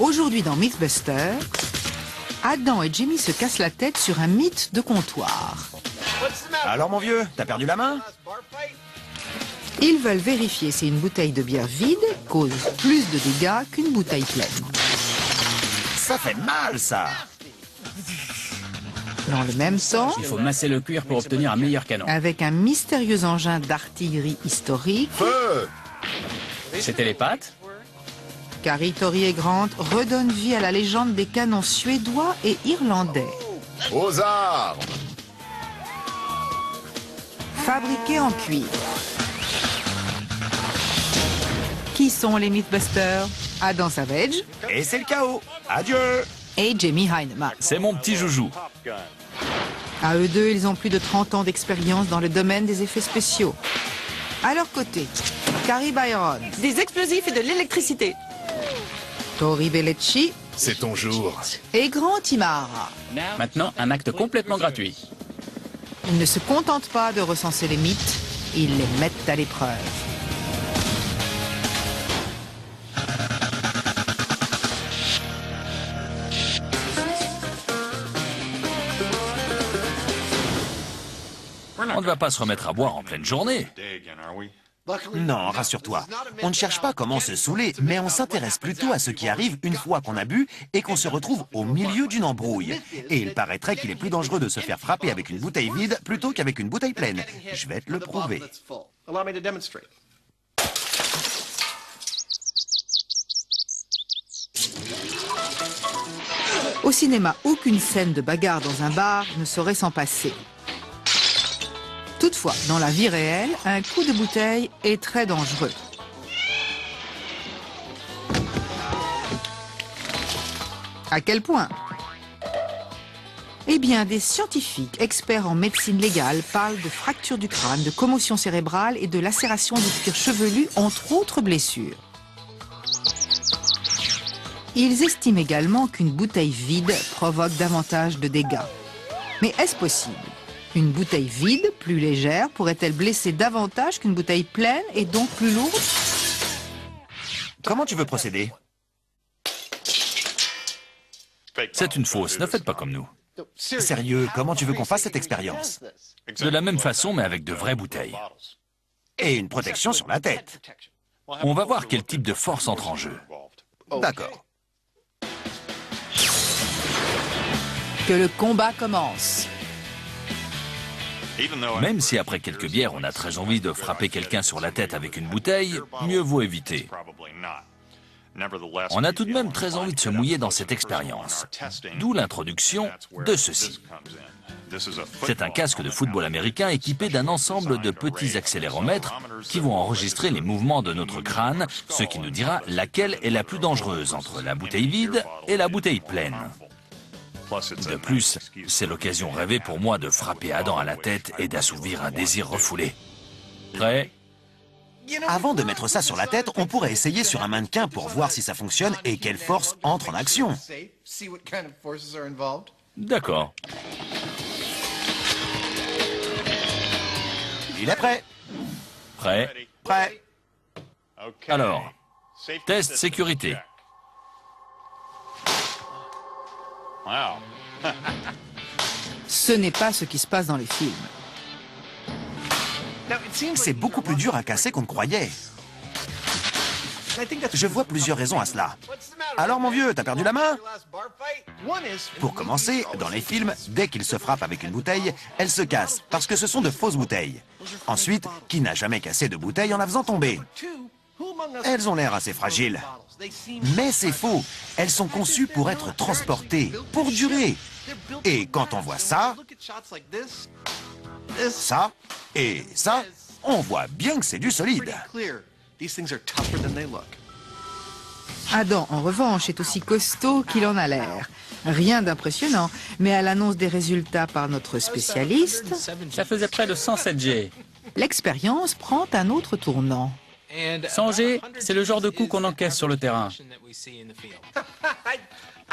Aujourd'hui dans Mythbusters, Adam et Jimmy se cassent la tête sur un mythe de comptoir. Alors mon vieux, t'as perdu la main? Ils veulent vérifier si une bouteille de bière vide cause plus de dégâts qu'une bouteille pleine. Ça fait mal, ça! Dans le même temps, Il faut masser le cuir pour obtenir un meilleur canon. avec un mystérieux engin d'artillerie historique, Feu! C'était les pattes? Carrie, Tori et Grant redonnent vie à la légende des canons suédois et irlandais. Aux armes! Fabriqués en cuivre. Qui sont les Mythbusters? Adam Savage Et c'est le chaos. Adieu! et Jamie Hyneman. C'est mon petit joujou. À eux deux, ils ont plus de 30 ans d'expérience dans le domaine des effets spéciaux. À leur côté, Carrie Byron, Des explosifs et de l'électricité. Tori Bellecci C'est ton jour. et Grant Imahara. Maintenant, un acte complètement gratuit. Ils ne se contentent pas de recenser les mythes, ils les mettent à l'épreuve. On ne va pas se remettre à boire en pleine journée. Non, rassure-toi. On ne cherche pas comment se saouler, mais on s'intéresse plutôt à ce qui arrive une fois qu'on a bu et qu'on se retrouve au milieu d'une embrouille. Et il paraîtrait qu'il est plus dangereux de se faire frapper avec une bouteille vide plutôt qu'avec une bouteille pleine. Je vais te le prouver. Au cinéma, aucune scène de bagarre dans un bar ne saurait s'en passer. Toutefois, dans la vie réelle, un coup de bouteille est très dangereux. À quel point? Eh bien, des scientifiques experts en médecine légale parlent de fracture du crâne, de commotion cérébrale et de lacération du cuir chevelu, entre autres blessures. Ils estiment également qu'une bouteille vide provoque davantage de dégâts. Mais est-ce possible? Une bouteille vide, plus légère, pourrait-elle blesser davantage qu'une bouteille pleine et donc plus lourde? Comment tu veux procéder? C'est une fausse, ne faites pas comme nous. Sérieux, comment tu veux qu'on fasse cette expérience? De la même façon, mais avec de vraies bouteilles. Et une protection sur la tête. On va voir quel type de force entre en jeu. D'accord. Que le combat commence. Même si après quelques bières, on a très envie de frapper quelqu'un sur la tête avec une bouteille, mieux vaut éviter. On a tout de même très envie de se mouiller dans cette expérience. D'où l'introduction de ceci. C'est un casque de football américain équipé d'un ensemble de petits accéléromètres qui vont enregistrer les mouvements de notre crâne, ce qui nous dira laquelle est la plus dangereuse entre la bouteille vide et la bouteille pleine. De plus, c'est l'occasion rêvée pour moi de frapper Adam à la tête et d'assouvir un désir refoulé. Prêt? Avant de mettre ça sur la tête, on pourrait essayer sur un mannequin pour voir si ça fonctionne et quelle force entre en action. D'accord. Il est prêt. Prêt? Prêt. Alors, test sécurité. Ce n'est pas ce qui se passe dans les films. C'est beaucoup plus dur à casser qu'on ne croyait. Je vois plusieurs raisons à cela. Alors mon vieux, t'as perdu la main? Pour commencer, dans les films, dès qu'ils se frappent avec une bouteille, elle se casse, parce que ce sont de fausses bouteilles. Ensuite, qui n'a jamais cassé de bouteille en la faisant tomber? Elles ont l'air assez fragiles. Mais c'est faux. Elles sont conçues pour être transportées, pour durer. Et quand on voit ça, ça et ça, on voit bien que c'est du solide. Adam, en revanche, est aussi costaud qu'il en a l'air. Rien d'impressionnant, mais à l'annonce des résultats par notre spécialiste, Ça faisait près de 107 G. l'expérience prend un autre tournant. 100 G, c'est le genre de coup qu'on encaisse sur le terrain.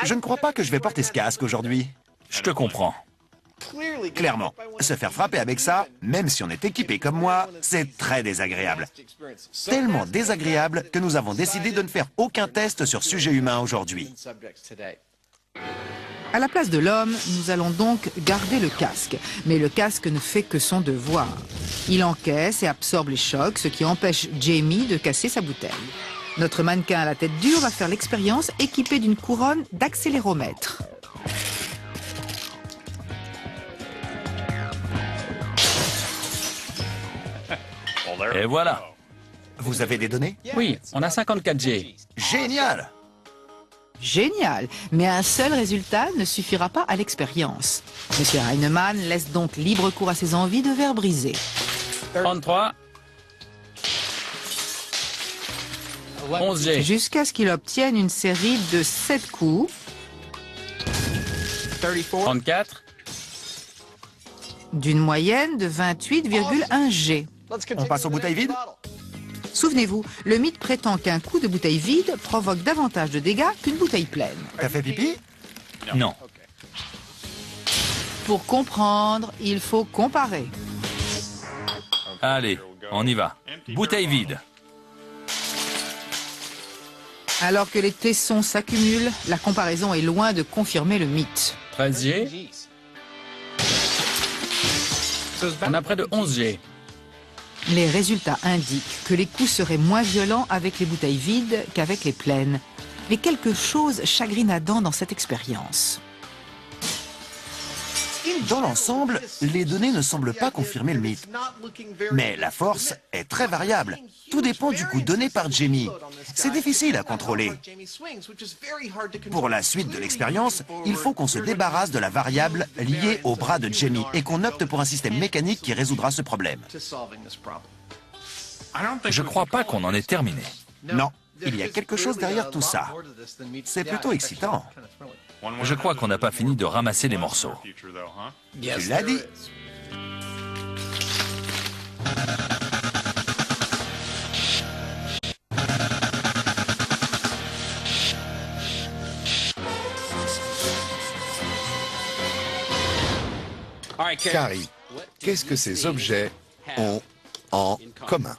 Je ne crois pas que je vais porter ce casque aujourd'hui. Je te comprends. Clairement, se faire frapper avec ça, même si on est équipé comme moi, c'est très désagréable. Tellement désagréable que nous avons décidé de ne faire aucun test sur sujet humain aujourd'hui. À la place de l'homme, nous allons donc garder le casque. Mais le casque ne fait que son devoir. Il encaisse et absorbe les chocs, ce qui empêche Jamie de casser sa bouteille. Notre mannequin à la tête dure va faire l'expérience équipé d'une couronne d'accéléromètre. Et voilà. Vous avez des données? Oui, on a 54G. Génial! Génial, mais un seul résultat ne suffira pas à l'expérience. Monsieur Heinemann laisse donc libre cours à ses envies de verre brisé. 33. 11G. Jusqu'à ce qu'il obtienne une série de 7 coups 34. d'une moyenne de 28,1 G. On passe aux bouteilles vides? Souvenez-vous, le mythe prétend qu'un coup de bouteille vide provoque davantage de dégâts qu'une bouteille pleine. T'as fait pipi? Non. Pour comprendre, il faut comparer. Allez, on y va. Bouteille vide. Alors que les tessons s'accumulent, la comparaison est loin de confirmer le mythe. 13G. On a près de 11G. Les résultats indiquent que les coups seraient moins violents avec les bouteilles vides qu'avec les pleines. Mais quelque chose chagrine Adam dans cette expérience. Dans l'ensemble, les données ne semblent pas confirmer le mythe. Mais la force est très variable. Tout dépend du coup donné par Jamie. C'est difficile à contrôler. Pour la suite de l'expérience, il faut qu'on se débarrasse de la variable liée au bras de Jamie et qu'on opte pour un système mécanique qui résoudra ce problème. Je crois pas qu'on en ait terminé. Non, il y a quelque chose derrière tout ça. C'est plutôt excitant. Je crois qu'on n'a pas fini de ramasser les morceaux. Tu l'as dit. Carrie, qu'est-ce que ces objets ont en commun?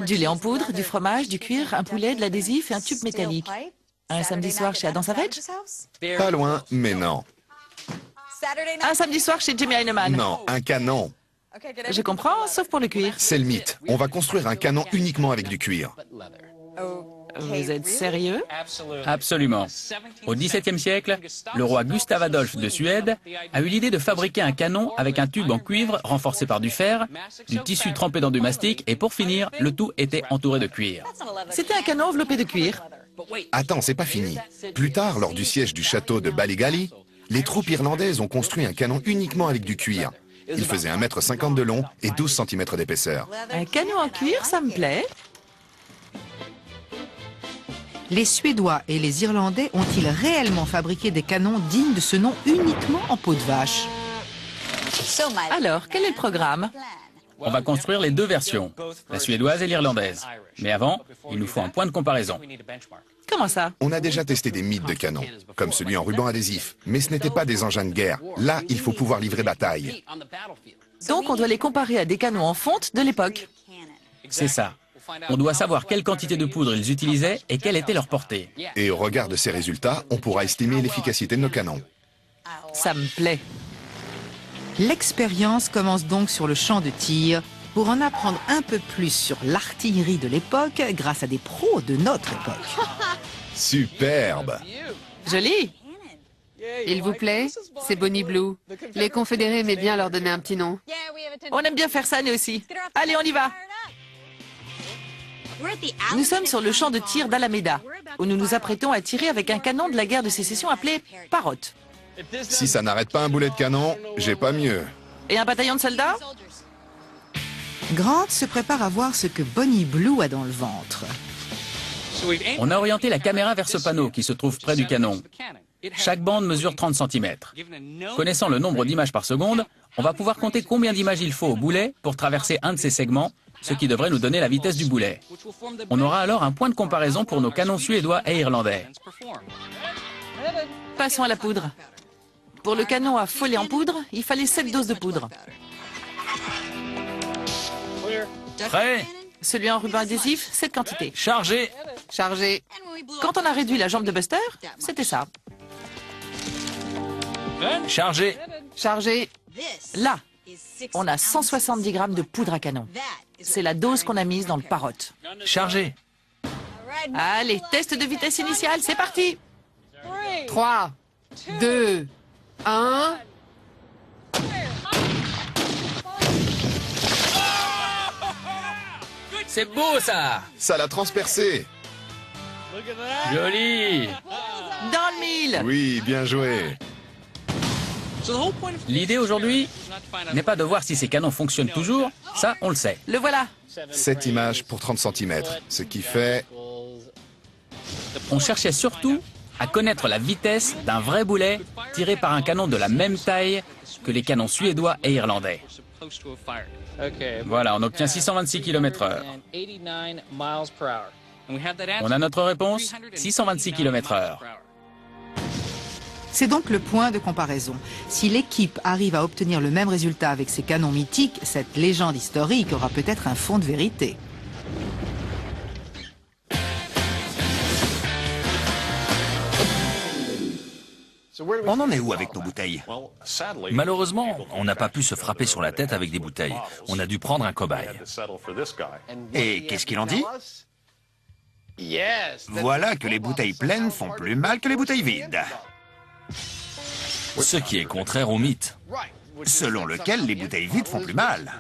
Du lait en poudre, du fromage, du cuir, un poulet, de l'adhésif et un tube métallique. Un samedi soir chez Adam Savage? Pas loin, mais non. Un samedi soir chez Jamie Heinemann. Non, un canon. Je comprends, sauf pour le cuir. C'est le mythe. On va construire un canon uniquement avec du cuir. Vous êtes sérieux? Absolument. Au XVIIe siècle, le roi Gustave Adolphe de Suède a eu l'idée de fabriquer un canon avec un tube en cuivre renforcé par du fer, du tissu trempé dans du mastic et pour finir, le tout était entouré de cuir. C'était un canon enveloppé de cuir. Attends, c'est pas fini. Plus tard, lors du siège du château de Ballygally, les troupes irlandaises ont construit un canon uniquement avec du cuir. Il faisait 1,50 m de long et 12 cm d'épaisseur. Un canon en cuir, ça me plaît. Les Suédois et les Irlandais ont-ils réellement fabriqué des canons dignes de ce nom uniquement en peau de vache? Alors, quel est le programme? On va construire les deux versions, la suédoise et l'irlandaise. Mais avant, il nous faut un point de comparaison. Comment ça? On a déjà testé des mythes de canons, comme celui en ruban adhésif, mais ce n'était pas des engins de guerre. Là, il faut pouvoir livrer bataille. Donc on doit les comparer à des canons en fonte de l'époque. C'est ça. On doit savoir quelle quantité de poudre ils utilisaient et quelle était leur portée. Et au regard de ces résultats, on pourra estimer l'efficacité de nos canons. Ça me plaît. L'expérience commence donc sur le champ de tir pour en apprendre un peu plus sur l'artillerie de l'époque grâce à des pros de notre époque. Superbe! Joli. Il vous plaît? C'est Bonnie Blue. Les Confédérés aimaient bien leur donner un petit nom. On aime bien faire ça, nous aussi. Allez, on y va. Nous sommes sur le champ de tir d'Alameda, où nous nous apprêtons à tirer avec un canon de la guerre de sécession appelé Parrot. Si ça n'arrête pas un boulet de canon, j'ai pas mieux. Et un bataillon de soldats? Grant se prépare à voir ce que Bonnie Blue a dans le ventre. On a orienté la caméra vers ce panneau qui se trouve près du canon. Chaque bande mesure 30 cm. Connaissant le nombre d'images par seconde, on va pouvoir compter combien d'images il faut au boulet pour traverser un de ces segments, ce qui devrait nous donner la vitesse du boulet. On aura alors un point de comparaison pour nos canons suédois et irlandais. Passons à la poudre. Pour le canon à follet en poudre, il fallait 7 doses de poudre. Prêt? Celui en ruban adhésif, cette quantité. Chargé. Chargé. Quand on a réduit la jambe de Buster, c'était ça. Chargé. Chargé. Là, on a 170 grammes de poudre à canon. C'est la dose qu'on a mise dans le Parrot. Chargé. Allez, test de vitesse initiale, c'est parti. 3, 2, 1. C'est beau ça! Ça l'a transpercé. Joli! Dans le mille. Oui, bien joué. L'idée aujourd'hui n'est pas de voir si ces canons fonctionnent toujours, ça on le sait. Le voilà. 7 images pour 30 cm, ce qui fait... On cherchait surtout à connaître la vitesse d'un vrai boulet tiré par un canon de la même taille que les canons suédois et irlandais. Voilà, on obtient 626 km/h. On a notre réponse, 626 km/h. C'est donc le point de comparaison. Si l'équipe arrive à obtenir le même résultat avec ses canons mythiques, cette légende historique aura peut-être un fond de vérité. On en est où avec nos bouteilles? Malheureusement, on n'a pas pu se frapper sur la tête avec des bouteilles. On a dû prendre un cobaye. Et qu'est-ce qu'il en dit? Voilà que les bouteilles pleines font plus mal que les bouteilles vides. Ce qui est contraire au mythe. Selon lequel les bouteilles vides font plus mal.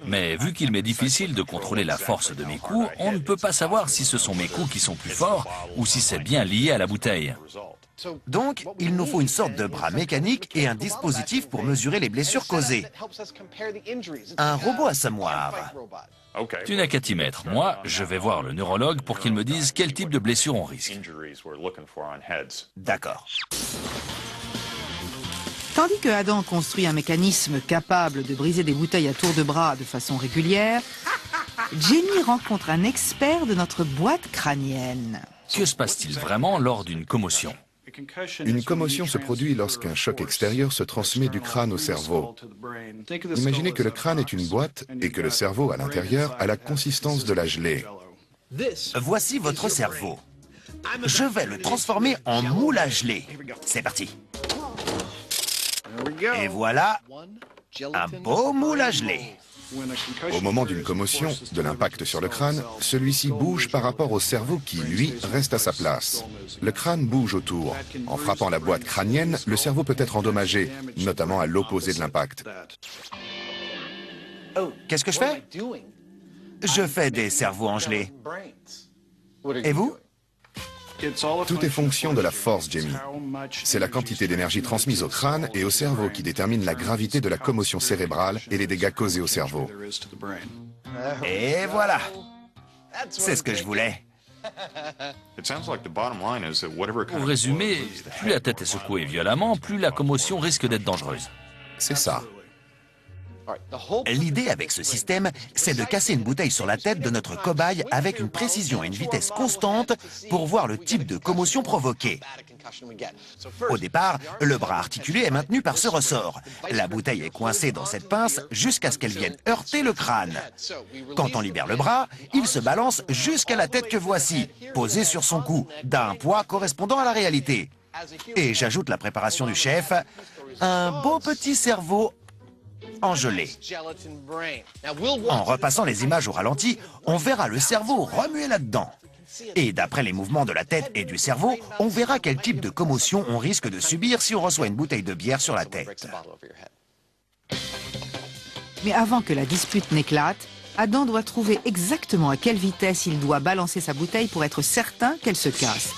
Mais vu qu'il m'est difficile de contrôler la force de mes coups, on ne peut pas savoir si ce sont mes coups qui sont plus forts ou si c'est bien lié à la bouteille. Donc, il nous faut une sorte de bras mécanique et un dispositif pour mesurer les blessures causées. Un robot à semoir. Tu n'as qu'à t'y mettre. Moi, je vais voir le neurologue pour qu'il me dise quel type de blessure on risque. D'accord. Tandis que Adam construit un mécanisme capable de briser des bouteilles à tour de bras de façon régulière, Jenny rencontre un expert de notre boîte crânienne. Que se passe-t-il vraiment lors d'une commotion? Une commotion se produit lorsqu'un choc extérieur se transmet du crâne au cerveau. Imaginez que le crâne est une boîte et que le cerveau à l'intérieur a la consistance de la gelée. Voici votre cerveau. Je vais le transformer en moule à gelée. C'est parti. Et voilà un beau moule à gelée. Au moment d'une commotion, de l'impact sur le crâne, celui-ci bouge par rapport au cerveau qui, lui, reste à sa place. Le crâne bouge autour. En frappant la boîte crânienne, le cerveau peut être endommagé, notamment à l'opposé de l'impact. Qu'est-ce que je fais? Je fais des cerveaux en gelée. Et vous? Tout est fonction de la force, Jamie. C'est la quantité d'énergie transmise au crâne et au cerveau qui détermine la gravité de la commotion cérébrale et les dégâts causés au cerveau. Et voilà. C'est ce que je voulais. Pour résumer, plus la tête est secouée violemment, plus la commotion risque d'être dangereuse. C'est ça. L'idée avec ce système, c'est de casser une bouteille sur la tête de notre cobaye avec une précision et une vitesse constante pour voir le type de commotion provoquée. Au départ, le bras articulé est maintenu par ce ressort. La bouteille est coincée dans cette pince jusqu'à ce qu'elle vienne heurter le crâne. Quand on libère le bras, il se balance jusqu'à la tête que voici, posée sur son cou, d'un poids correspondant à la réalité. Et j'ajoute la préparation du chef, un beau petit cerveau en gelée. En repassant les images au ralenti, on verra le cerveau remuer là-dedans. Et d'après les mouvements de la tête et du cerveau, on verra quel type de commotion on risque de subir si on reçoit une bouteille de bière sur la tête. Mais avant que la dispute n'éclate, Adam doit trouver exactement à quelle vitesse il doit balancer sa bouteille pour être certain qu'elle se casse.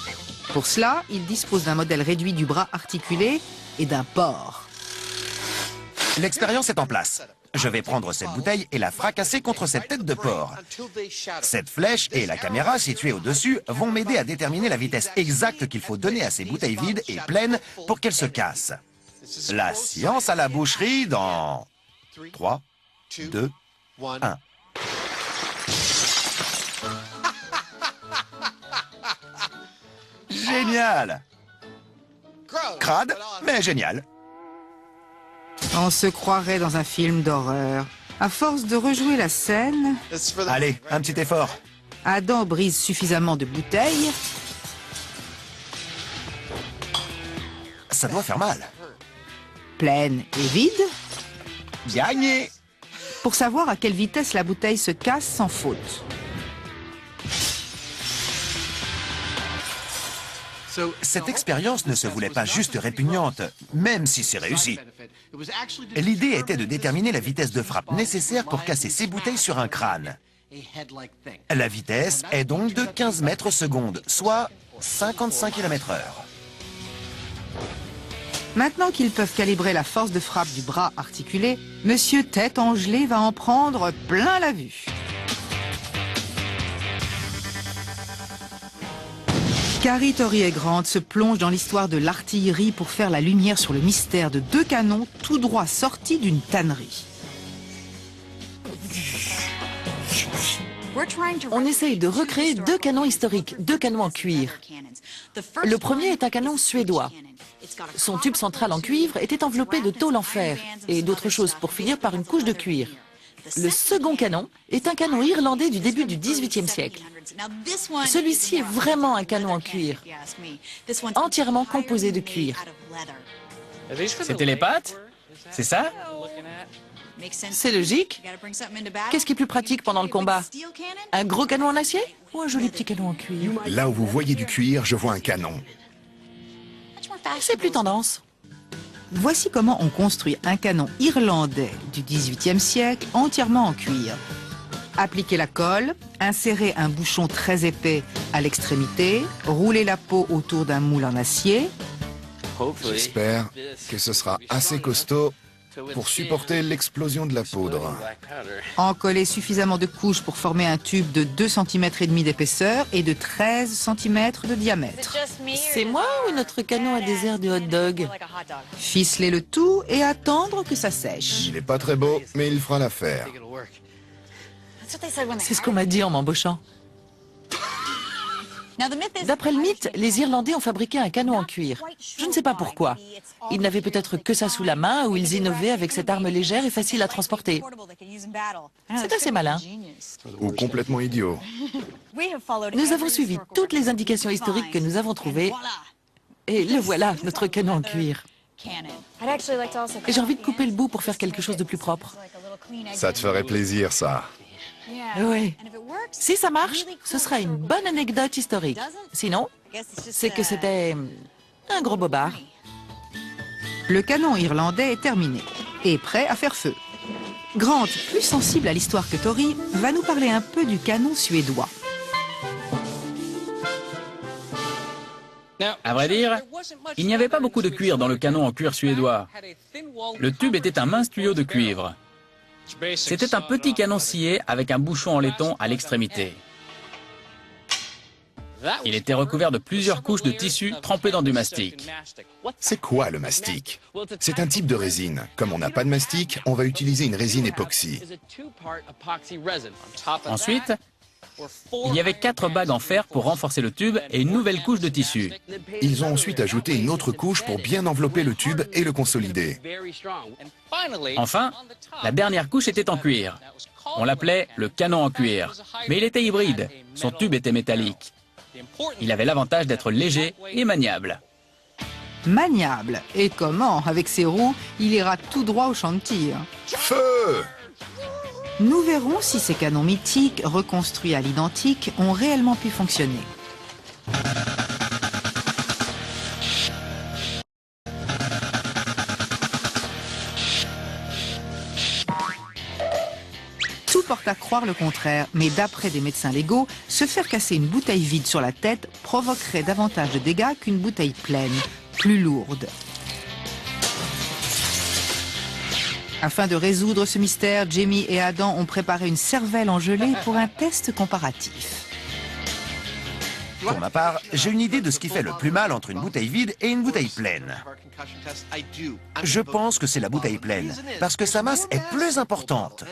Pour cela, il dispose d'un modèle réduit du bras articulé et d'un porc. L'expérience est en place. Je vais prendre cette bouteille et la fracasser contre cette tête de porc. Cette flèche et la caméra située au-dessus vont m'aider à déterminer la vitesse exacte qu'il faut donner à ces bouteilles vides et pleines pour qu'elles se cassent. La science à la boucherie dans 3, 2, 1. Génial! Crade, mais génial. On se croirait dans un film d'horreur. À force de rejouer la scène, Allez, un petit effort. Adam brise suffisamment de bouteilles Ça doit faire mal. pleines et vides Gagné! pour savoir à quelle vitesse la bouteille se casse sans faute. Cette expérience ne se voulait pas juste répugnante, même si c'est réussi. L'idée était de déterminer la vitesse de frappe nécessaire pour casser ces bouteilles sur un crâne. La vitesse est donc de 15 mètres secondes, soit 55 km/h. Maintenant qu'ils peuvent calibrer la force de frappe du bras articulé, Monsieur Tête en gelée va en prendre plein la vue. Carrie, Tori et Grant se plongent dans l'histoire de l'artillerie pour faire la lumière sur le mystère de deux canons tout droit sortis d'une tannerie. On essaye de recréer deux canons historiques, deux canons en cuir. Le premier est un canon suédois. Son tube central en cuivre était enveloppé de tôle en fer et d'autres choses pour finir par une couche de cuir. Le second canon est un canon irlandais du début du XVIIIe siècle. Celui-ci est vraiment un canon en cuir, entièrement composé de cuir. C'était les pattes? C'est ça? C'est logique. Qu'est-ce qui est plus pratique pendant le combat? Un gros canon en acier ou un joli petit canon en cuir? Là où vous voyez du cuir, je vois un canon. C'est plus tendance. Voici comment on construit un canon irlandais du XVIIIe siècle entièrement en cuir. Appliquez la colle, insérez un bouchon très épais à l'extrémité, roulez la peau autour d'un moule en acier. J'espère que ce sera assez costaud pour supporter l'explosion de la poudre. Encollez suffisamment de couches pour former un tube de 2,5 cm d'épaisseur et de 13 cm de diamètre. C'est moi ou notre canon à désert de hot dog? Ficelez le tout et attendre que ça sèche. Il n'est pas très beau, mais il fera l'affaire. C'est ce qu'on m'a dit en m'embauchant. D'après le mythe, les Irlandais ont fabriqué un canon en cuir. Je ne sais pas pourquoi. Ils n'avaient peut-être que ça sous la main ou ils innovaient avec cette arme légère et facile à transporter. C'est assez malin. Ou complètement idiot. Nous avons suivi toutes les indications historiques que nous avons trouvées. Et le voilà, notre canon en cuir. Et j'ai envie de couper le bout pour faire quelque chose de plus propre. Ça te ferait plaisir, ça. Oui. Si ça marche, ce sera une bonne anecdote historique. Sinon, c'est que c'était un gros bobard. Le canon irlandais est terminé et prêt à faire feu. Grant, plus sensible à l'histoire que Tori, va nous parler un peu du canon suédois. À vrai dire, il n'y avait pas beaucoup de cuir dans le canon en cuir suédois. Le tube était un mince tuyau de cuivre. C'était un petit canon scié avec un bouchon en laiton à l'extrémité. Il était recouvert de plusieurs couches de tissu trempées dans du mastic. C'est quoi le mastic? C'est un type de résine. Comme on n'a pas de mastic, on va utiliser une résine époxy. Ensuite, il y avait 4 bagues en fer pour renforcer le tube et une nouvelle couche de tissu. Ils ont ensuite ajouté une autre couche pour bien envelopper le tube et le consolider. Enfin, la dernière couche était en cuir. On l'appelait le canon en cuir, mais il était hybride. Son tube était métallique. Il avait l'avantage d'être léger et maniable. Maniable. Et comment? Avec ses roues, il ira tout droit au champ de tir. Feu! Nous verrons si ces canons mythiques, reconstruits à l'identique, ont réellement pu fonctionner. Tout porte à croire le contraire, mais d'après des médecins légaux, se faire casser une bouteille vide sur la tête provoquerait davantage de dégâts qu'une bouteille pleine, plus lourde. Afin de résoudre ce mystère, Jamie et Adam ont préparé une cervelle en gelée pour un test comparatif. Pour ma part, j'ai une idée de ce qui fait le plus mal entre une bouteille vide et une bouteille pleine. Je pense que c'est la bouteille pleine, parce que sa masse est plus importante.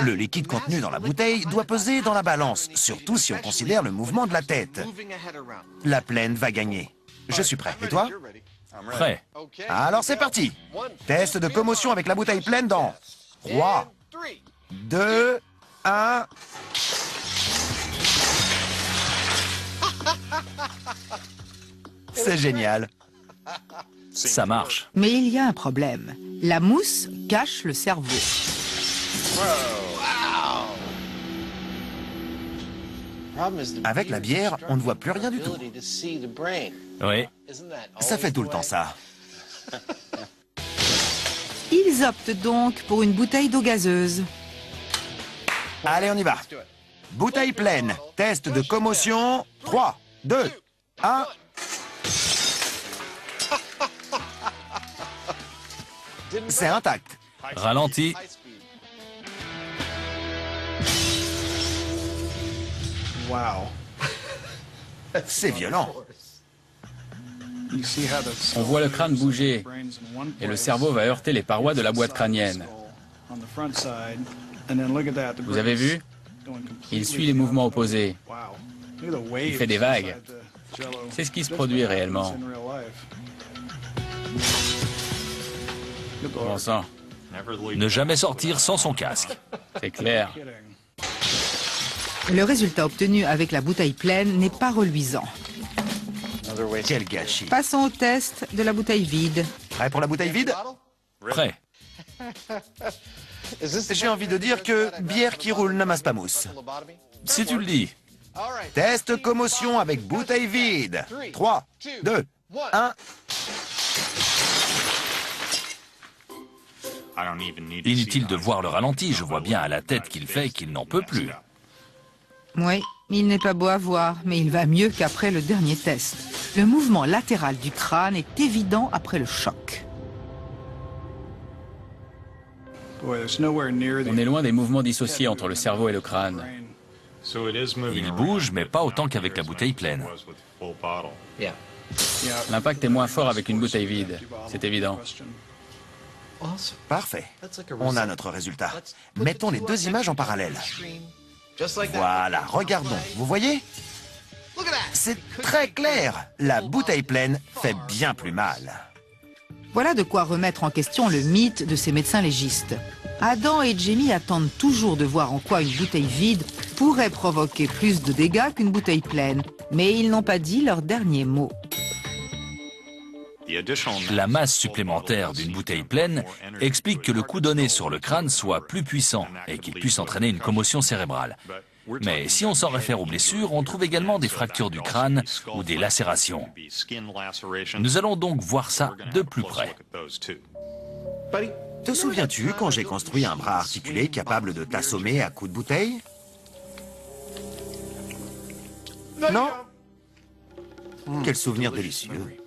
Le liquide contenu dans la bouteille doit peser dans la balance, surtout si on considère le mouvement de la tête. La pleine va gagner. Je suis prêt. Et toi? Prêt. Alors c'est parti. Test de commotion avec la bouteille pleine dans 3, 2, 1... C'est génial. Ça marche. Mais il y a un problème. La mousse cache le cerveau. Avec la bière, on ne voit plus rien du tout. Oui. Ça fait tout le temps ça. Ils optent donc pour une bouteille d'eau gazeuse. Allez, on y va. Bouteille pleine. Test de commotion. 3, 2, 1... C'est intact. Ralenti. C'est violent. On voit le crâne bouger et le cerveau va heurter les parois de la boîte crânienne. Vous avez vu? Il suit les mouvements opposés. Il fait des vagues. C'est ce qui se produit réellement. Bon sang, Ne jamais sortir sans son casque. c'est clair. Le résultat obtenu avec la bouteille pleine n'est pas reluisant. Quel gâchis. Passons au test de la bouteille vide. Prêt pour la bouteille vide? Prêt. J'ai envie de dire que bière qui roule n'amasse pas mousse. Si tu le dis. Test commotion avec bouteille vide. 3, 2, 1... Inutile de voir le ralenti, je vois bien à la tête qu'il fait qu'il n'en peut plus. Oui, il n'est pas beau à voir, mais il va mieux qu'après le dernier test. Le mouvement latéral du crâne est évident après le choc. On est loin des mouvements dissociés entre le cerveau et le crâne. Il bouge, mais pas autant qu'avec la bouteille pleine. L'impact est moins fort avec une bouteille vide, c'est évident. Parfait. On a notre résultat. Mettons les deux images en parallèle. Voilà, regardons. Vous voyez? C'est très clair. La bouteille pleine fait bien plus mal. Voilà de quoi remettre en question le mythe de ces médecins légistes. Adam et Jamie attendent toujours de voir en quoi une bouteille vide pourrait provoquer plus de dégâts qu'une bouteille pleine. Mais ils n'ont pas dit leur dernier mot. La masse supplémentaire d'une bouteille pleine explique que le coup donné sur le crâne soit plus puissant et qu'il puisse entraîner une commotion cérébrale. Mais si on s'en réfère aux blessures, on trouve également des fractures du crâne ou des lacérations. Nous allons donc voir ça de plus près. Te souviens-tu quand j'ai construit un bras articulé capable de t'assommer à coups de bouteille? Non? Quel souvenir délicieux.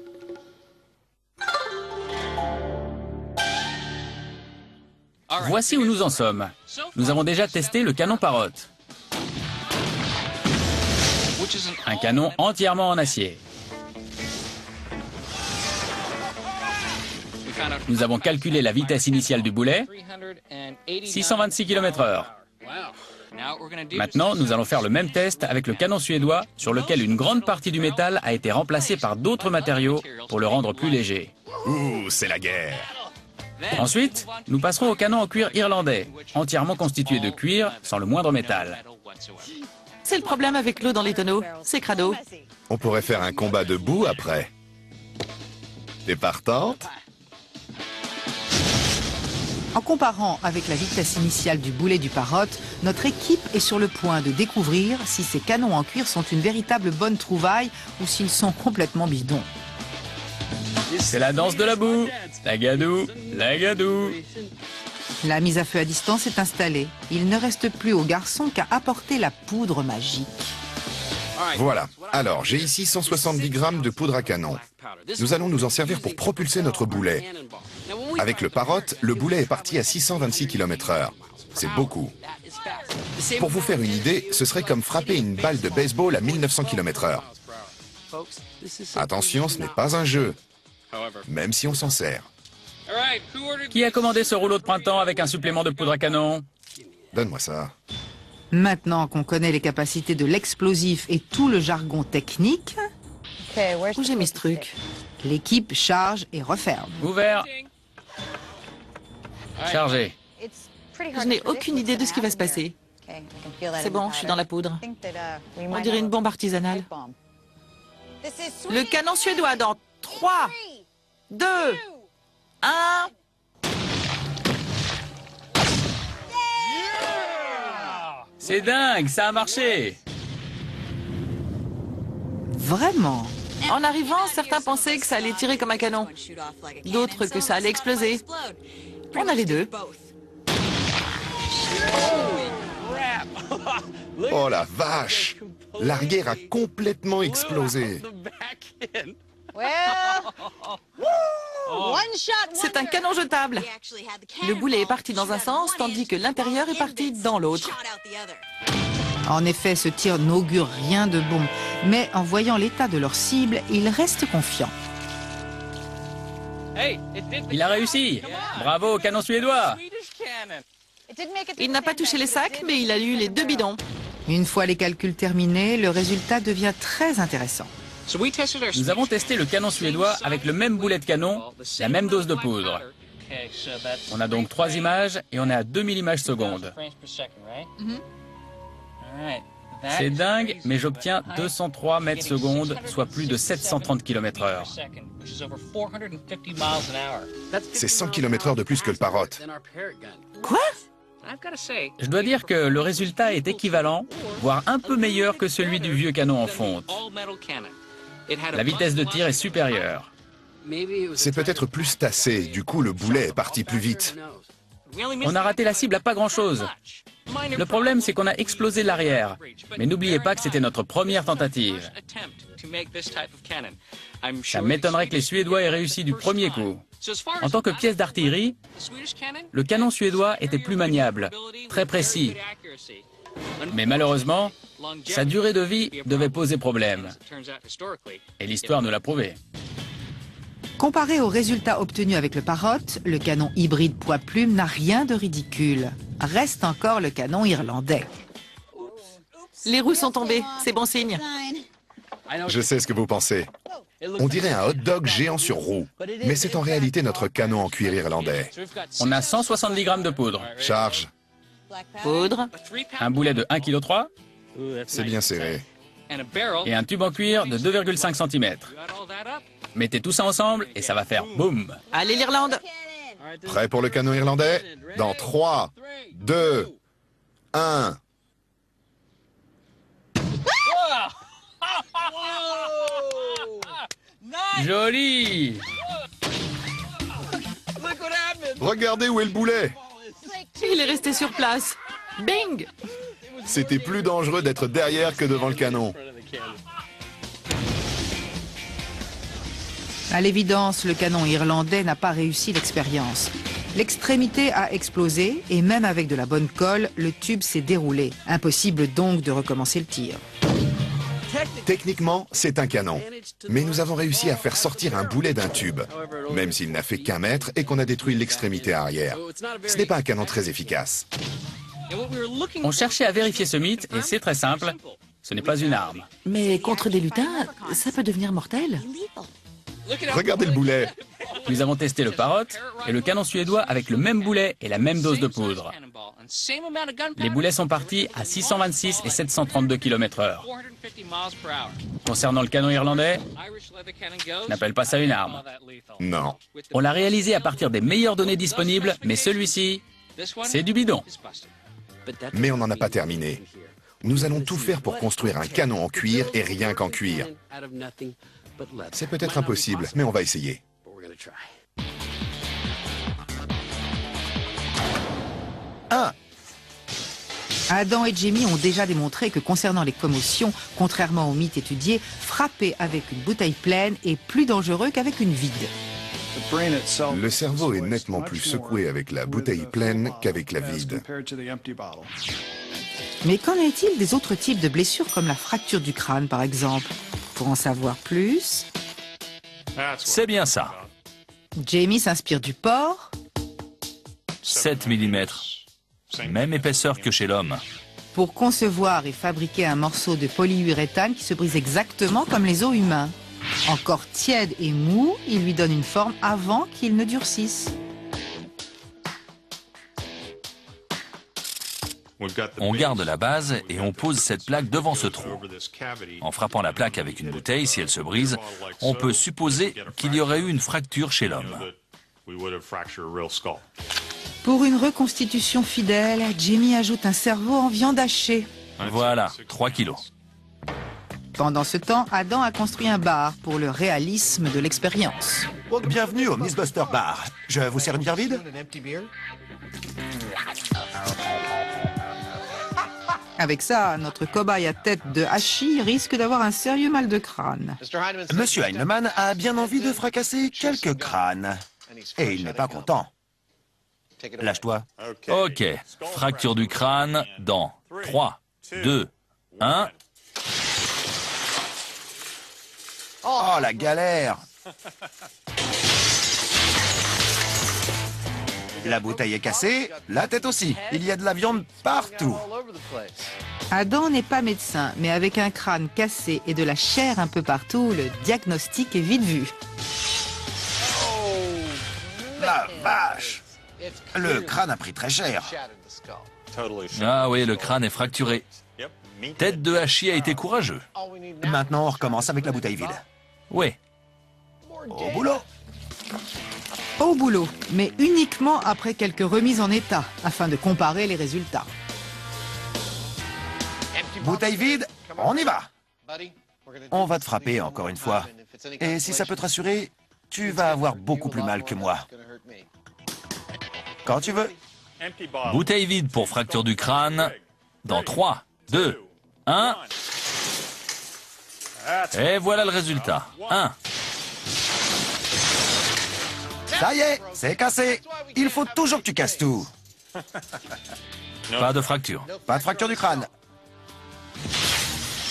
Voici où nous en sommes. Nous avons déjà testé le canon Parrot. Un canon entièrement en acier. Nous avons calculé la vitesse initiale du boulet, 626 km/h. Maintenant, nous allons faire le même test avec le canon suédois, sur lequel une grande partie du métal a été remplacée par d'autres matériaux pour le rendre plus léger. Ouh, c'est la guerre. Ensuite, nous passerons au canon en cuir irlandais, entièrement constitué de cuir, sans le moindre métal. C'est le problème avec l'eau dans les tonneaux. C'est crado. On pourrait faire un combat debout après. T'es partante? En comparant avec la vitesse initiale du boulet du Parrot, notre équipe est sur le point de découvrir si ces canons en cuir sont une véritable bonne trouvaille ou s'ils sont complètement bidons. C'est la danse de la boue. La gadou, la gadou. La mise à feu à distance est installée. Il ne reste plus aux garçons qu'à apporter la poudre magique. Voilà. Alors, j'ai ici 170 grammes de poudre à canon. Nous allons nous en servir pour propulser notre boulet. Avec le Parrot, le boulet est parti à 626 km/h. C'est beaucoup. Pour vous faire une idée, ce serait comme frapper une balle de baseball à 1900 km/h. Attention, ce n'est pas un jeu, même si on s'en sert. Qui a commandé ce rouleau de printemps avec un supplément de poudre à canon? Donne-moi ça. Maintenant qu'on connaît les capacités de l'explosif et tout le jargon technique, Où j'ai mis ce truc? L'équipe charge et referme. Ouvert. Chargé. Je n'ai aucune idée de ce qui va se passer. C'est bon, je suis dans la poudre. On dirait une bombe artisanale. Le canon suédois dans 3, 2, 1... C'est dingue, ça a marché. Vraiment? En arrivant, certains pensaient que ça allait tirer comme un canon. D'autres que ça allait exploser. On a les deux. Oh la vache! L'arrière a complètement explosé. C'est un canon jetable. Le boulet est parti dans un sens, tandis que l'intérieur est parti dans l'autre. En effet, ce tir n'augure rien de bon. Mais en voyant l'état de leur cible, ils restent confiants. Il a réussi. Bravo au canon suédois. Il n'a pas touché les sacs, mais il a eu les 2 bidons. Une fois les calculs terminés, le résultat devient très intéressant. Nous avons testé le canon suédois avec le même boulet de canon, la même dose de poudre. On a donc 3 images et on est à 2000 images secondes. C'est dingue, mais j'obtiens 203 mètres secondes, soit plus de 730 km/h. C'est 100 km/h de plus que le Parrot. Quoi? Je dois dire que le résultat est équivalent, voire un peu meilleur que celui du vieux canon en fonte. La vitesse de tir est supérieure. C'est peut-être plus tassé, du coup le boulet est parti plus vite. On a raté la cible à pas grand-chose. Le problème, c'est qu'on a explosé l'arrière. Mais n'oubliez pas que c'était notre première tentative. Ça m'étonnerait que les Suédois aient réussi du premier coup. En tant que pièce d'artillerie, le canon suédois était plus maniable, très précis. Mais malheureusement, sa durée de vie devait poser problème. Et l'histoire nous l'a prouvé. Comparé aux résultats obtenus avec le Parrot, le canon hybride poids-plume n'a rien de ridicule. Reste encore le canon irlandais. Les roues sont tombées, c'est bon signe. Je sais ce que vous pensez. On dirait un hot dog géant sur roue. Mais c'est en réalité notre canon en cuir irlandais. On a 170 grammes de poudre, Charge, Poudre, un boulet de 1,3 kg c'est bien serré. et un tube en cuir de 2,5 cm. Mettez tout ça ensemble et ça va faire boum. allez l'Irlande. Prêt pour le canon irlandais? Dans 3, 2, 1... Joli! Regardez où est le boulet! Il est resté sur place. Bing! C'était plus dangereux d'être derrière que devant le canon. À l'évidence, le canon irlandais n'a pas réussi l'expérience. L'extrémité a explosé et même avec de la bonne colle, le tube s'est déroulé. Impossible donc de recommencer le tir. Techniquement, c'est un canon. Mais nous avons réussi à faire sortir un boulet d'un tube, même s'il n'a fait qu'1 mètre et qu'on a détruit l'extrémité arrière. Ce n'est pas un canon très efficace. On cherchait à vérifier ce mythe et c'est très simple. Ce n'est pas une arme. Mais contre des lutins, ça peut devenir mortel. Regardez le boulet. Nous avons testé le Parrot et le canon suédois avec le même boulet et la même dose de poudre. Les boulets sont partis à 626 et 732 km/h. Concernant le canon irlandais, je n'appelle pas ça une arme. Non. On l'a réalisé à partir des meilleures données disponibles, mais celui-ci, c'est du bidon. Mais on n'en a pas terminé. Nous allons tout faire pour construire un canon en cuir et rien qu'en cuir. C'est peut-être impossible, mais on va essayer. Adam et Jamie ont déjà démontré que concernant les commotions, contrairement au mythe étudié, frapper avec une bouteille pleine est plus dangereux qu'avec une vide. Le cerveau est nettement plus secoué avec la bouteille pleine qu'avec la vide. Mais qu'en est-il des autres types de blessures comme la fracture du crâne par exemple? Pour en savoir plus, C'est bien ça. Jamie s'inspire du porc, 7 mm. Même épaisseur que chez l'homme. pour concevoir et fabriquer un morceau de polyuréthane qui se brise exactement comme les os humains. Encore tiède et mou, il lui donne une forme avant qu'il ne durcisse. On garde la base et on pose cette plaque devant ce trou. En frappant la plaque avec une bouteille, si elle se brise, on peut supposer qu'il y aurait eu une fracture chez l'homme. Pour une reconstitution fidèle, Jimmy ajoute un cerveau en viande hachée. Voilà, 3 kilos. Pendant ce temps, Adam a construit un bar pour le réalisme de l'expérience. Bienvenue au Mythbuster Bar. Je vous sers une bière vide? Avec ça, notre cobaye à tête de hachis risque d'avoir un sérieux mal de crâne. Monsieur Heinemann a bien envie de fracasser quelques crânes. Et il n'est pas content. Lâche-toi. Ok, fracture du crâne dans 3, 2, 1... Oh, la galère! La bouteille est cassée, la tête aussi. Il y a de la viande partout. Adam n'est pas médecin, mais avec un crâne cassé et de la chair un peu partout, le diagnostic est vite vu. La vache! Le crâne a pris très cher. Ah oui, le crâne est fracturé. Tête de hachis a été courageux. Maintenant, on recommence avec la bouteille vide. Oui. Au boulot! Au boulot, mais uniquement après quelques remises en état, afin de comparer les résultats. Bouteille vide, on y va! On va te frapper encore une fois. Et si ça peut te rassurer, tu vas avoir beaucoup plus mal que moi. Quand tu veux. Bouteille vide pour fracture du crâne dans 3, 2, 1... Et voilà le résultat. 1. Ça y est, c'est cassé. Il faut toujours que tu casses tout. Pas de fracture. Pas de fracture du crâne.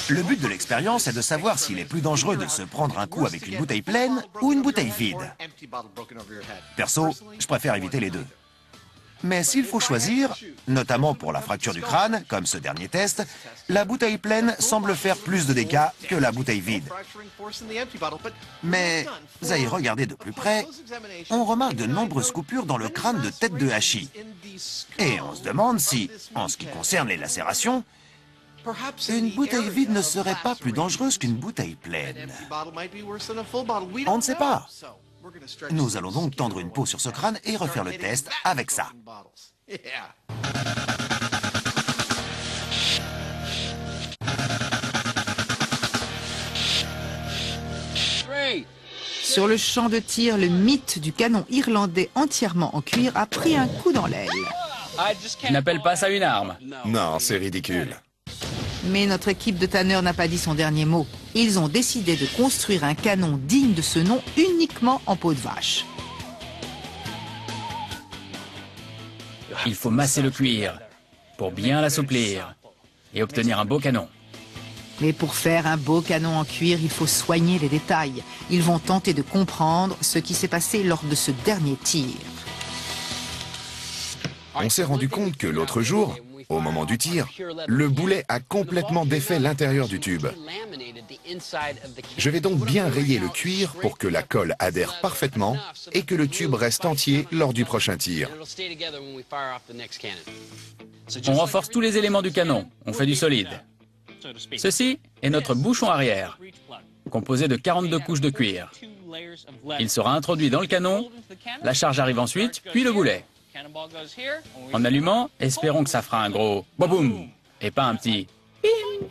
Le but de l'expérience est de savoir s'il est plus dangereux de se prendre un coup avec une bouteille pleine ou une bouteille vide. Perso, je préfère éviter les deux. Mais s'il faut choisir, notamment pour la fracture du crâne, comme ce dernier test, la bouteille pleine semble faire plus de dégâts que la bouteille vide. Mais à y regarder de plus près, on remarque de nombreuses coupures dans le crâne de tête de hachis. Et on se demande si, en ce qui concerne les lacérations, une bouteille vide ne serait pas plus dangereuse qu'une bouteille pleine. On ne sait pas. Nous allons donc tendre une peau sur ce crâne et refaire le test avec ça. Sur le champ de tir, le mythe du canon irlandais entièrement en cuir a pris un coup dans l'aile. Tu n'appelles pas ça une arme? Non, c'est ridicule. Mais notre équipe de tanneurs n'a pas dit son dernier mot. Ils ont décidé de construire un canon digne de ce nom uniquement en peau de vache. Il faut masser le cuir pour bien l'assouplir et obtenir un beau canon. Mais pour faire un beau canon en cuir, il faut soigner les détails. Ils vont tenter de comprendre ce qui s'est passé lors de ce dernier tir. On s'est rendu compte que l'autre jour, au moment du tir, le boulet a complètement défait l'intérieur du tube. Je vais donc bien rayer le cuir pour que la colle adhère parfaitement et que le tube reste entier lors du prochain tir. On renforce tous les éléments du canon, on fait du solide. Ceci est notre bouchon arrière, composé de 42 couches de cuir. Il sera introduit dans le canon, la charge arrive ensuite, puis le boulet. En allumant, espérons que ça fera un gros boum et pas un petit bim.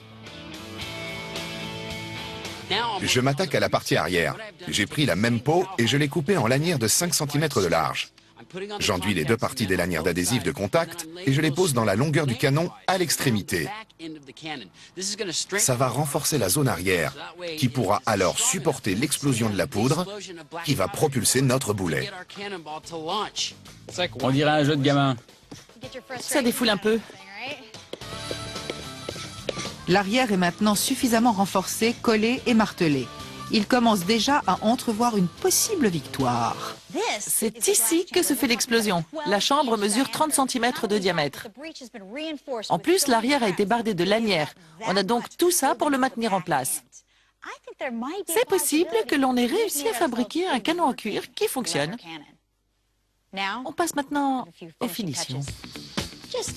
Je m'attaque à la partie arrière. J'ai pris la même peau et je l'ai coupée en lanières de 5 cm de large. J'enduis les deux parties des lanières d'adhésif de contact et je les pose dans la longueur du canon à l'extrémité. Ça va renforcer la zone arrière, qui pourra alors supporter l'explosion de la poudre qui va propulser notre boulet. On dirait un jeu de gamin. Ça défoule un peu. L'arrière est maintenant suffisamment renforcé, collé et martelé. Il commence déjà à entrevoir une possible victoire. C'est ici que se fait l'explosion. La chambre mesure 30 cm de diamètre. En plus, l'arrière a été bardé de lanières. On a donc tout ça pour le maintenir en place. C'est possible que l'on ait réussi à fabriquer un canon en cuir qui fonctionne. On passe maintenant aux finitions.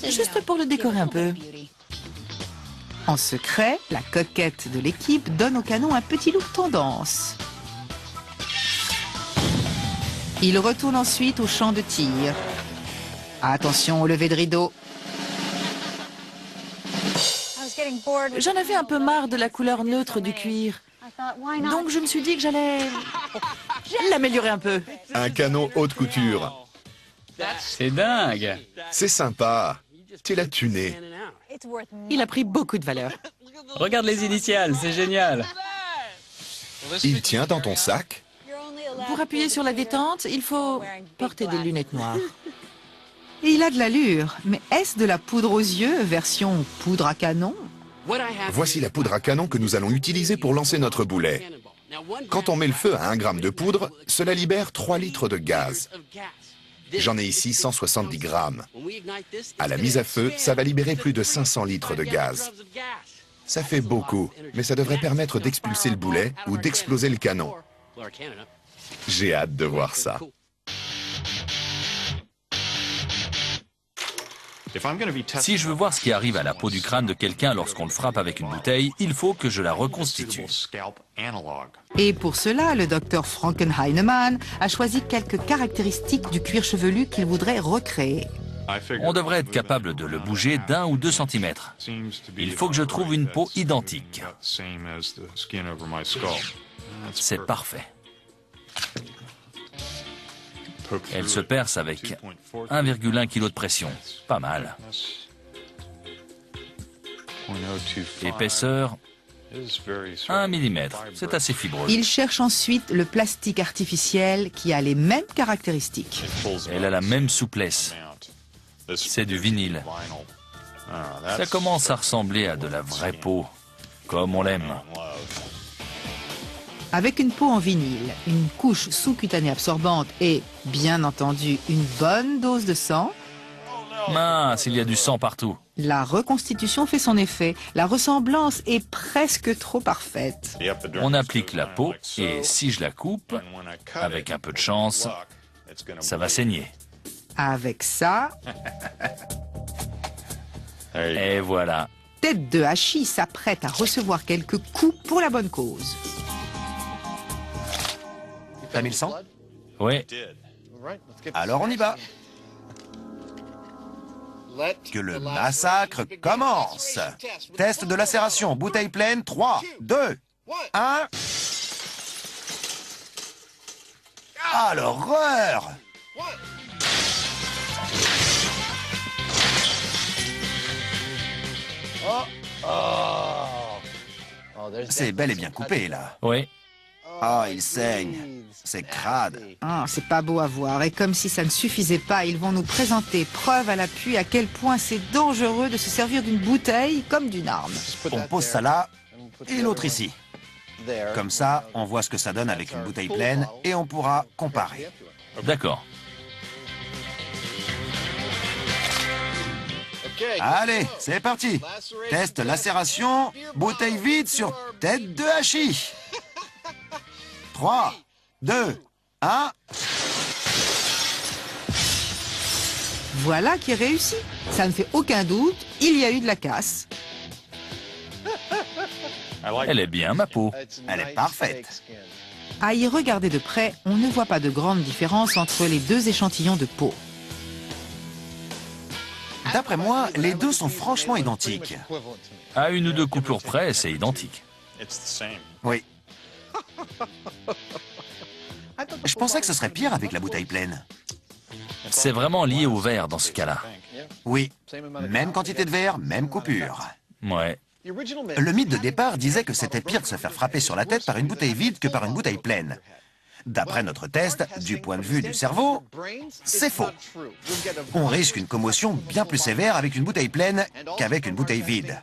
Juste pour le décorer un peu. En secret, la coquette de l'équipe donne au canon un petit look tendance. Il retourne ensuite au champ de tir. Attention au lever de rideau. J'en avais un peu marre de la couleur neutre du cuir. Donc je me suis dit que j'allais l'améliorer un peu. Un canon haute couture. C'est dingue. C'est sympa. Tu l'as tuné. Il a pris beaucoup de valeur. Regarde les initiales, c'est génial. Il tient dans ton sac. Pour appuyer sur la détente, il faut porter des lunettes noires. Et il a de l'allure, mais est-ce de la poudre aux yeux, version poudre à canon? Voici la poudre à canon que nous allons utiliser pour lancer notre boulet. Quand on met le feu à 1 gramme de poudre, cela libère 3 litres de gaz. J'en ai ici 170 grammes. À la mise à feu, ça va libérer plus de 500 litres de gaz. Ça fait beaucoup, mais ça devrait permettre d'expulser le boulet ou d'exploser le canon. J'ai hâte de voir ça. Si je veux voir ce qui arrive à la peau du crâne de quelqu'un lorsqu'on le frappe avec une bouteille, il faut que je la reconstitue. Et pour cela, le docteur Frankenheinemann a choisi quelques caractéristiques du cuir chevelu qu'il voudrait recréer. On devrait être capable de le bouger d'1 ou 2 centimètres. Il faut que je trouve une peau identique. C'est parfait. Elle se perce avec 1,1 kg de pression. Pas mal. Épaisseur 1 mm. C'est assez fibreux. Il cherche ensuite le plastique artificiel qui a les mêmes caractéristiques. Elle a la même souplesse. C'est du vinyle. Ça commence à ressembler à de la vraie peau, comme on l'aime. Avec une peau en vinyle, une couche sous-cutanée absorbante et, bien entendu, une bonne dose de sang, Mince, il y a du sang partout. la reconstitution fait son effet. La ressemblance est presque trop parfaite. On applique la peau et si je la coupe, avec un peu de chance, ça va saigner. Avec ça, Et voilà. Tête de hachis s'apprête à recevoir quelques coups pour la bonne cause. T'as mis le sang? Oui, Alors on y va. Que le massacre commence. Test de lacération, bouteille pleine, 3, 2, 1. Ah, l'horreur! C'est bel et bien coupé, là. oui. Ah, il saigne. C'est crade. Ah, c'est pas beau à voir. Et comme si ça ne suffisait pas, ils vont nous présenter, preuve à l'appui, à quel point c'est dangereux de se servir d'une bouteille comme d'une arme. On pose ça là et l'autre ici. Comme ça, on voit ce que ça donne avec une bouteille pleine et on pourra comparer. D'accord. Allez, c'est parti. Test lacération, bouteille vide sur tête de hachis. 3, 2, 1. Voilà qui est réussi. Ça ne fait aucun doute, il y a eu de la casse. Elle est bien, ma peau. Elle est parfaite. À y regarder de près, on ne voit pas de grande différence entre les deux échantillons de peau. D'après moi, les deux sont franchement identiques. À 1 ou 2 coupures près, c'est identique. Oui. Je pensais que ce serait pire avec la bouteille pleine. C'est vraiment lié au verre dans ce cas-là. Oui, même quantité de verre, même coupure. Ouais. Le mythe de départ disait que c'était pire de se faire frapper sur la tête par une bouteille vide que par une bouteille pleine. D'après notre test, du point de vue du cerveau, c'est faux. On risque une commotion bien plus sévère avec une bouteille pleine qu'avec une bouteille vide.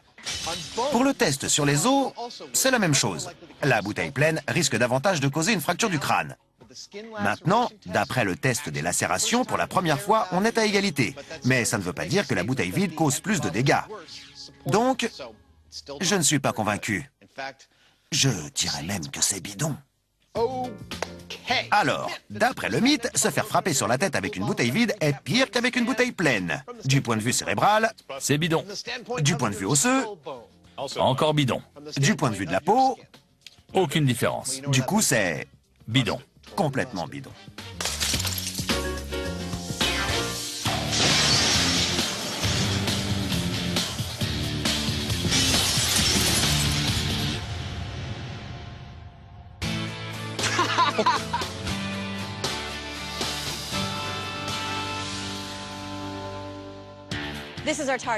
Pour le test sur les os, c'est la même chose. La bouteille pleine risque davantage de causer une fracture du crâne. Maintenant, d'après le test des lacérations, pour la première fois, on est à égalité. Mais ça ne veut pas dire que la bouteille vide cause plus de dégâts. Donc, je ne suis pas convaincu. Je dirais même que c'est bidon. Alors, d'après le mythe, se faire frapper sur la tête avec une bouteille vide est pire qu'avec une bouteille pleine. Du point de vue cérébral, C'est bidon. du point de vue osseux, Encore bidon. du point de vue de la peau, Aucune différence. du coup c'est Bidon. complètement bidon.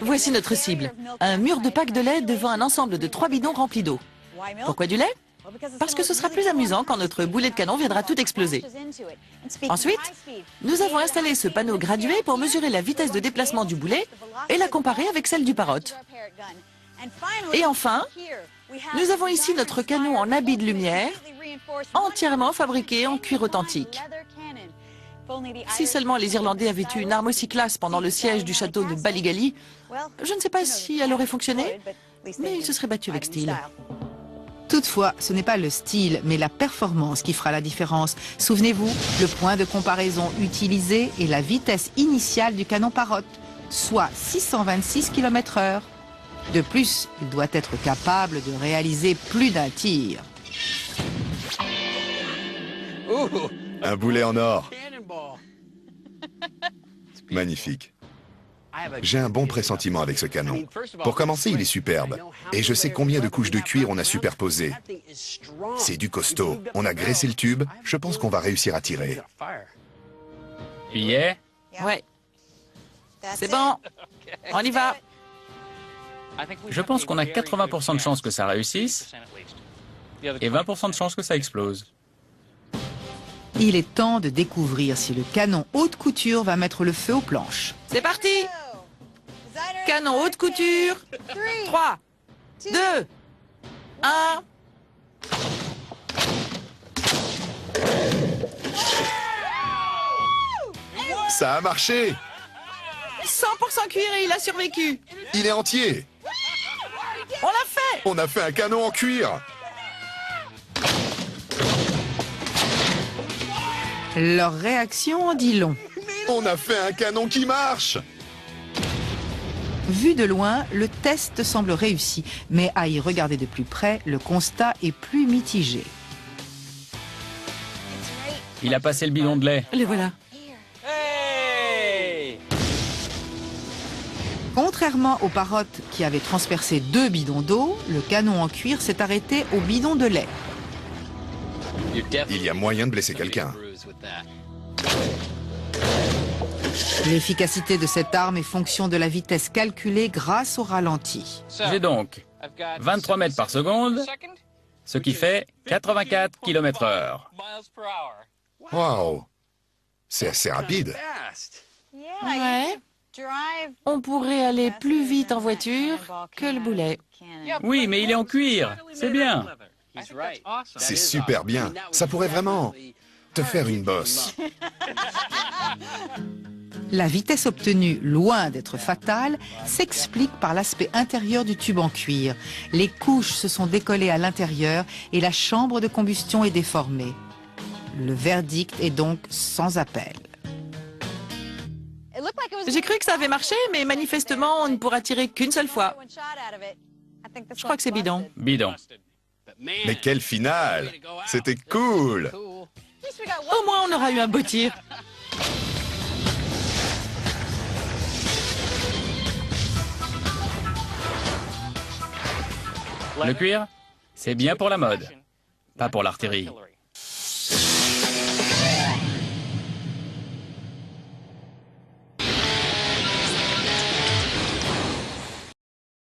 Voici notre cible. Un mur de packs de lait devant un ensemble de 3 bidons remplis d'eau. Pourquoi du lait? Parce que ce sera plus amusant quand notre boulet de canon viendra tout exploser. Ensuite, nous avons installé ce panneau gradué pour mesurer la vitesse de déplacement du boulet et la comparer avec celle du Parrot. Et enfin, nous avons ici notre canon en habit de lumière, entièrement fabriqué en cuir authentique. Si seulement les Irlandais avaient eu une arme aussi classe pendant le siège du château de Ballygally, je ne sais pas si elle aurait fonctionné, mais ils se seraient battus avec style. Toutefois, ce n'est pas le style, mais la performance qui fera la différence. Souvenez-vous, le point de comparaison utilisé est la vitesse initiale du canon Parrot, soit 626 km/h. De plus, il doit être capable de réaliser plus d'un tir. Un boulet en or. Magnifique. J'ai un bon pressentiment avec ce canon. Pour commencer, il est superbe. Et je sais combien de couches de cuir on a superposées. C'est du costaud. On a graissé le tube. Je pense qu'on va réussir à tirer. Billet? Ouais. C'est bon. On y va. Je pense qu'on a 80% de chances que ça réussisse et 20% de chances que ça explose. Il est temps de découvrir si le canon haute couture va mettre le feu aux planches. C'est parti. Canon haute couture. 3, 2, 1. Ça a marché. 100% cuir et il a survécu. Il est entier. On l'a fait. On a fait un canon en cuir. Leur réaction en dit long. On a fait un canon qui marche. Vu de loin, le test semble réussi, mais à y regarder de plus près, le constat est plus mitigé. Il a passé le bidon de lait. Le voilà. Contrairement au Parrot qui avait transpercé 2 bidons d'eau, le canon en cuir s'est arrêté au bidon de lait. Il y a moyen de blesser quelqu'un. L'efficacité de cette arme est fonction de la vitesse calculée grâce au ralenti. J'ai donc 23 mètres par seconde, ce qui fait 84 km/h. Waouh. C'est assez rapide. Ouais. On pourrait aller plus vite en voiture que le boulet. Oui, mais il est en cuir. C'est bien. C'est super bien. Ça pourrait vraiment te faire une bosse. La vitesse obtenue, loin d'être fatale, s'explique par l'aspect intérieur du tube en cuir. Les couches se sont décollées à l'intérieur et la chambre de combustion est déformée. Le verdict est donc sans appel. J'ai cru que ça avait marché, mais manifestement, on ne pourra tirer qu'une seule fois. Je crois que c'est bidon. Bidon. Mais quelle finale! C'était cool! Au moins, on aura eu un beau tir. Le cuir, c'est bien pour la mode, pas pour l'artillerie.